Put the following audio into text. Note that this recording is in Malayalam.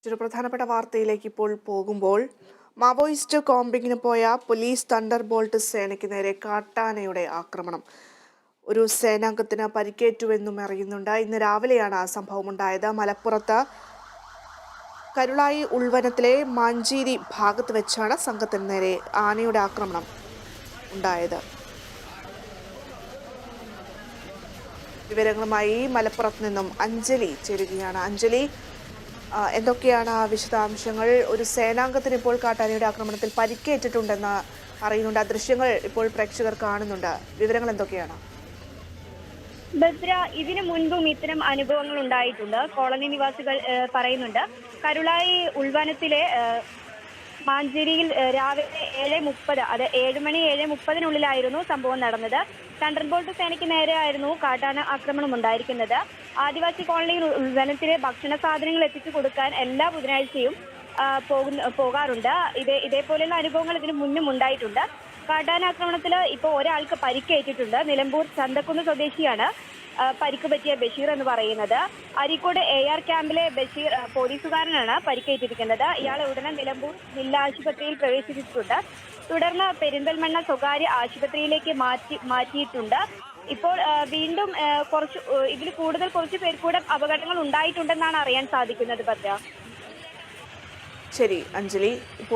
ഒരു പ്രധാനപ്പെട്ട വാർത്തയിലേക്ക് ഇപ്പോൾ പോകുമ്പോൾ മാവോയിസ്റ്റ് കോമ്പിങ്ങിന് പോയ പോലീസ് തണ്ടർ ബോൾട്ട് സേനയ്ക്ക് നേരെ കാട്ടാനയുടെ ആക്രമണം. ഒരു സേനാംഗത്തിന് പരിക്കേറ്റുവെന്നും അറിയുന്നുണ്ട്. ഇന്ന് രാവിലെയാണ് ആ സംഭവം ഉണ്ടായത്. മലപ്പുറത്ത് കരുളായി ഉൾവനത്തിലെ മാഞ്ചേരി ഭാഗത്ത് വെച്ചാണ് സംഘത്തിന് നേരെ ആനയുടെ ആക്രമണം ഉണ്ടായത്. വിവരങ്ങളുമായി മലപ്പുറത്ത് നിന്നും അഞ്ജലി ചേരുകയാണ്. അഞ്ജലി, എന്തൊക്കെയാണ് വിശദാംശങ്ങൾ? ഒരു സേനാംഗത്തിന് ഇപ്പോൾ കാട്ടാനയുടെ ആക്രമണത്തിൽ പരിക്കേറ്റിട്ടുണ്ടെന്ന് അറിയുന്നുണ്ട്. ആ ദൃശ്യങ്ങൾ ഇപ്പോൾ പ്രേക്ഷകർ കാണുന്നുണ്ട്. വിവരങ്ങൾ എന്തൊക്കെയാണ്? ബദ്ര, ഇതിനു മുൻപും ഇത്തരം അനുഭവങ്ങൾ ഉണ്ടായിട്ടുണ്ട്. കോളനി നിവാസികൾ പറയുന്നുണ്ട്. കരുളായി ഉൾവനത്തിലെ മാഞ്ചേരിയിൽ രാവിലെ 7:30, അത് 7:30 സംഭവം നടന്നത്. തണ്ടർ ബോൾട്ട് സേനയ്ക്ക് നേരെയായിരുന്നു കാട്ടാന ആക്രമണം ഉണ്ടായിരിക്കുന്നത്. ആദിവാസി കോളനിയിൽ ഉൾവനത്തിലെ ഭക്ഷണ സാധനങ്ങൾ എത്തിച്ചു കൊടുക്കാൻ എല്ലാ ബുധനാഴ്ചയും പോകാറുണ്ട്. ഇതേപോലെയുള്ള അനുഭവങ്ങൾ ഇതിനു മുന്നും ഉണ്ടായിട്ടുണ്ട്. കാട്ടാന ആക്രമണത്തിൽ ഇപ്പോൾ ഒരാൾക്ക് പരിക്കേറ്റിട്ടുണ്ട്. നിലമ്പൂർ ചന്തക്കുന്ന് സ്വദേശിയാണ് പരിക്ക് പറ്റിയ ബഷീർ എന്ന് പറയുന്നത്. അരീക്കോട് AR ക്യാമ്പിലെ ബഷീർ പോലീസുകാരനാണ് പരിക്കേറ്റിരിക്കുന്നത്. ഇയാളെ ഉടനെ നിലമ്പൂർ ജില്ലാ ആശുപത്രിയിൽ പ്രവേശിപ്പിച്ചിട്ടുണ്ട്. തുടർന്ന് പെരിന്തൽമണ്ണ സ്വകാര്യ ആശുപത്രിയിലേക്ക് മാറ്റിയിട്ടുണ്ട്. ഇപ്പോൾ വീണ്ടും ഇതിൽ കുറച്ച് പേർ കൂടെ അപകടങ്ങൾ ഉണ്ടായിട്ടുണ്ടെന്നാണ് അറിയാൻ സാധിക്കുന്നത്. ഭദ്ര. ശരി അഞ്ജലി. ഇപ്പോൾ